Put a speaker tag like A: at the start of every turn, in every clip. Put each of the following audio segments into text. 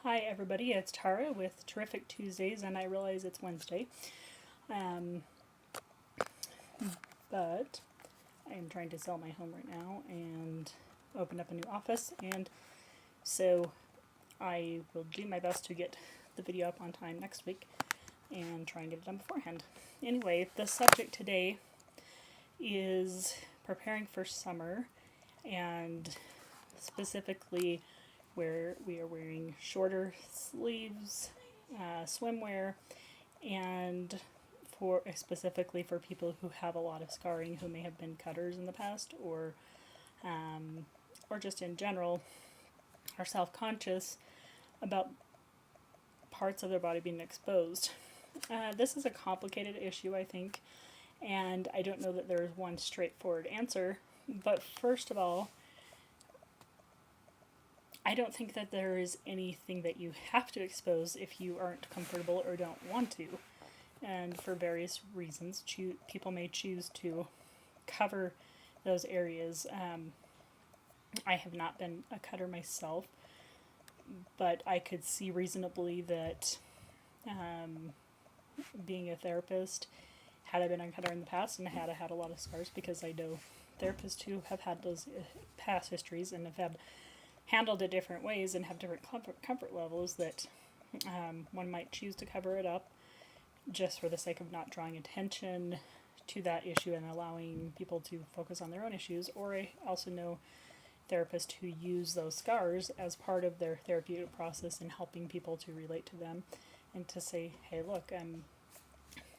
A: Hi everybody, it's Tara with Terrific Tuesdays, and I realize it's Wednesday, um, but I am trying to sell my home right now and open up a new office, and so I will do my best to get the video up on time next week and try and get it done beforehand. Anyway, the subject today is preparing for summer, and specifically where we are wearing shorter sleeves, swimwear, and specifically for people who have a lot of scarring, who may have been cutters in the past, or just in general are self-conscious about parts of their body being exposed. This is a complicated issue, I think, and I don't know that there is one straightforward answer. But first of all, I don't think that there is anything that you have to expose if you aren't comfortable or don't want to. And for various reasons, people may choose to cover those areas. I have not been a cutter myself, but I could see reasonably that being a therapist, had I been a cutter in the past and had I had a lot of scars, because I know therapists who have had those past histories and have had handled it different ways and have different comfort levels, that one might choose to cover it up just for the sake of not drawing attention to that issue and allowing people to focus on their own issues. Or I also know therapists who use those scars as part of their therapeutic process in helping people to relate to them and to say, hey, look,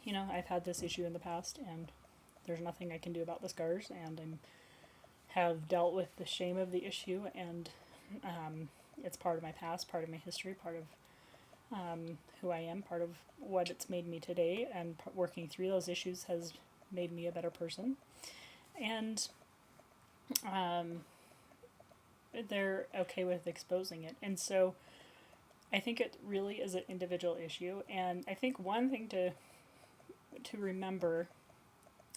A: I've had this issue in the past and there's nothing I can do about the scars, and I have dealt with the shame of the issue, and it's part of my past, part of my history, part of who I am, part of what it's made me today, and working through those issues has made me a better person. And they're okay with exposing it. And so I think it really is an individual issue. And I think one thing to remember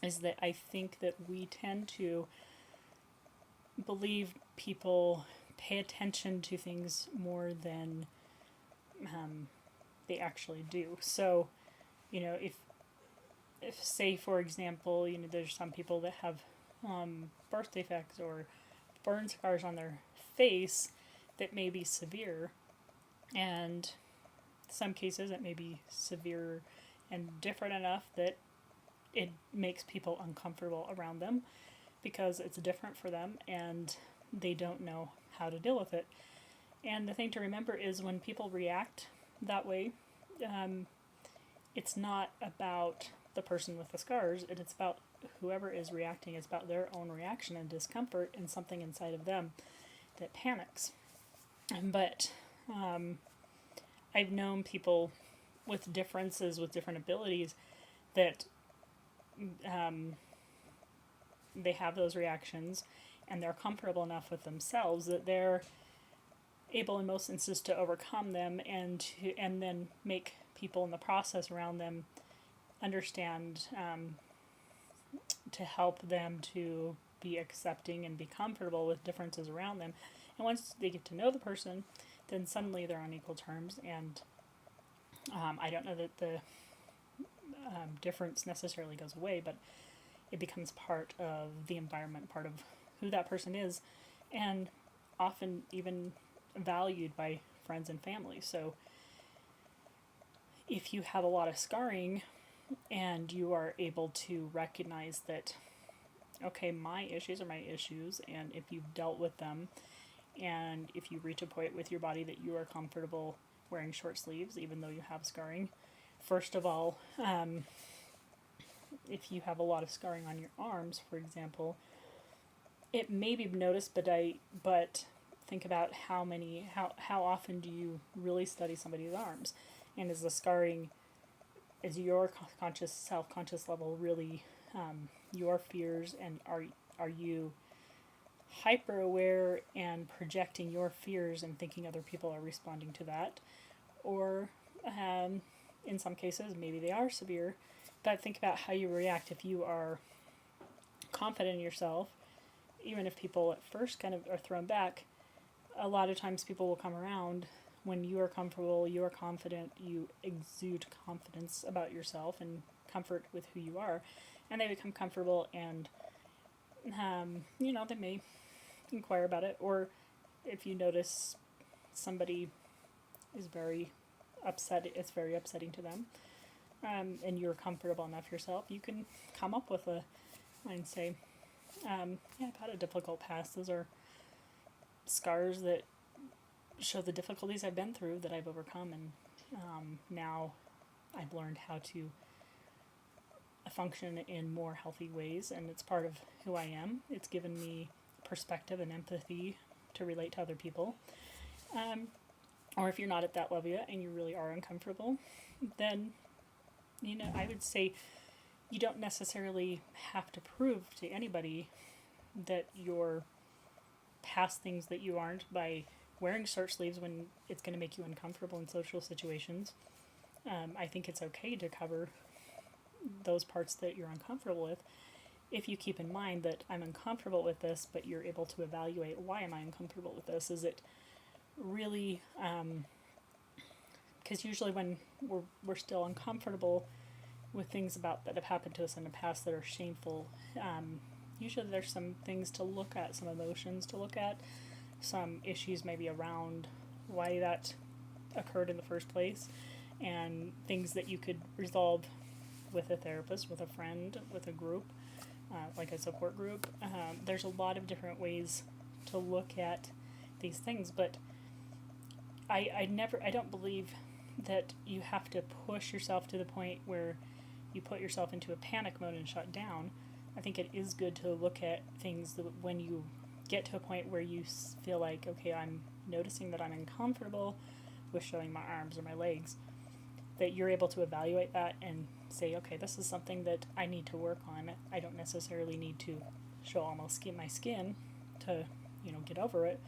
A: is that I think that we tend to believe people pay attention to things more than they actually do. So, if say, for example, there's some people that have birth defects or burn scars on their face that may be severe, and some cases it may be severe and different enough that it makes people uncomfortable around them because it's different for them and they don't know how to deal with it. And the thing to remember is when people react that way, it's not about the person with the scars, it's about whoever is reacting. It's about their own reaction and discomfort and something inside of them that panics. But I've known people with differences, with different abilities, that they have those reactions and they're comfortable enough with themselves that they're able in most instances to overcome them and then make people in the process around them understand, to help them to be accepting and be comfortable with differences around them. And once they get to know the person, then suddenly they're on equal terms. And I don't know that the difference necessarily goes away, but it becomes part of the environment, part of who that person is, and often even valued by friends and family. So if you have a lot of scarring and you are able to recognize that, okay, my issues are my issues, and if you've dealt with them, and if you reach a point with your body that you are comfortable wearing short sleeves even though you have scarring, first of all, if you have a lot of scarring on your arms, for example, it may be noticed, but think about how often do you really study somebody's arms, and is the scarring, is your self-conscious level really your fears, and are you hyper aware and projecting your fears and thinking other people are responding to that? Or in some cases maybe they are severe, but think about how you react if you are confident in yourself. Even if people at first kind of are thrown back, a lot of times people will come around when you are comfortable, you are confident, you exude confidence about yourself and comfort with who you are, and they become comfortable, and they may inquire about it, or if you notice somebody is very upset, it's very upsetting to them, and you're comfortable enough yourself, you can come up with a line, say, I've had a difficult past. Those are scars that show the difficulties I've been through, that I've overcome, and now I've learned how to function in more healthy ways, and it's part of who I am. It's given me perspective and empathy to relate to other people. Or if you're not at that level yet and you really are uncomfortable, then, I would say you don't necessarily have to prove to anybody that you're past things that you aren't by wearing short sleeves when it's going to make you uncomfortable in social situations. I think it's okay to cover those parts that you're uncomfortable with, if you keep in mind that I'm uncomfortable with this, but you're able to evaluate, why am I uncomfortable with this? Is it really, because usually when we're still uncomfortable with things that have happened to us in the past that are shameful, usually there's some things to look at, some emotions to look at, some issues maybe around why that occurred in the first place, and things that you could resolve with a therapist, with a friend, with a group, like a support group. There's a lot of different ways to look at these things, but I don't believe that you have to push yourself to the point where you put yourself into a panic mode and shut down. I think it is good to look at things that when you get to a point where you feel like, okay, I'm noticing that I'm uncomfortable with showing my arms or my legs, that you're able to evaluate that and say, okay, this is something that I need to work on. I don't necessarily need to show all my skin to, get over it,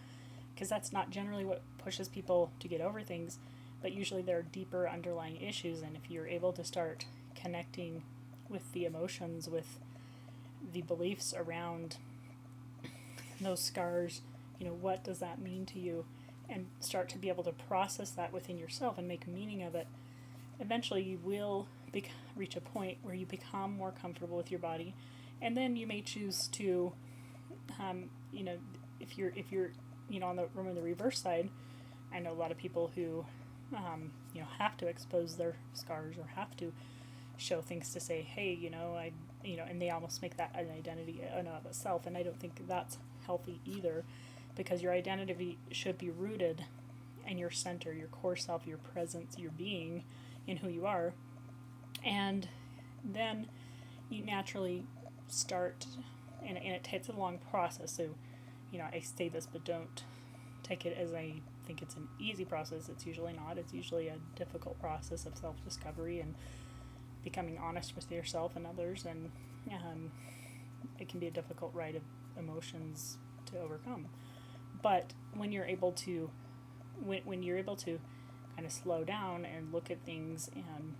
A: because that's not generally what pushes people to get over things, but usually there are deeper underlying issues, and if you're able to start connecting with the emotions, with the beliefs around those scars, what does that mean to you, and start to be able to process that within yourself and make meaning of it, eventually you will reach a point where you become more comfortable with your body, and then you may choose to, if you're on the reverse side, I know a lot of people who, have to expose their scars or have to show things to say, hey, and they almost make that an identity in and of itself, and I don't think that's healthy either, because your identity should be rooted in your center, your core self, your presence, your being, in who you are, and then you naturally start, and it takes a long process, so, I say this, but don't take it as I think it's an easy process. It's usually not. It's usually a difficult process of self-discovery and becoming honest with yourself and others, and it can be a difficult ride of emotions to overcome. But when you're able to kind of slow down and look at things and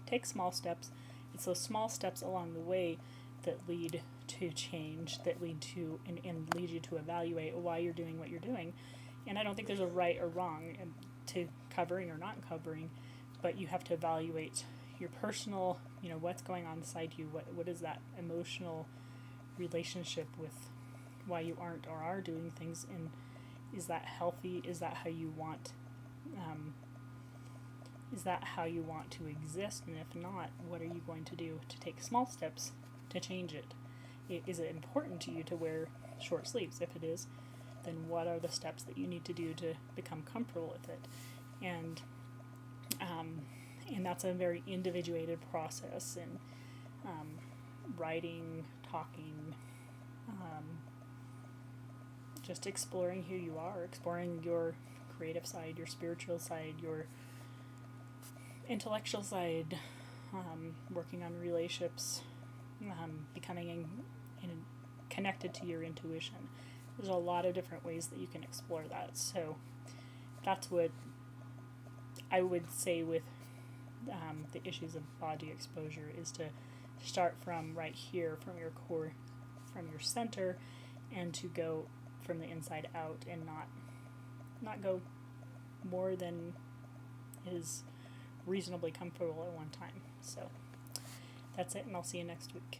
A: take small steps, it's those small steps along the way that lead to change, that lead to and lead you to evaluate why you're doing what you're doing. And I don't think there's a right or wrong to covering or not covering, but you have to evaluate your personal, what's going on inside you, what is that emotional relationship with why you aren't or are doing things, and is that healthy? Is that how you want to exist? And if not, what are you going to do to take small steps to change it? Is it important to you to wear short sleeves? If it is, then what are the steps that you need to do to become comfortable with it? And that's a very individuated process, and writing, talking, just exploring who you are, exploring your creative side, your spiritual side, your intellectual side, working on relationships, becoming connected to your intuition. There's a lot of different ways that you can explore that. So that's what I would say with the issues of body exposure, is to start from right here, from your core, from your center, and to go from the inside out, and not go more than is reasonably comfortable at one time. So that's it, and I'll see you next week.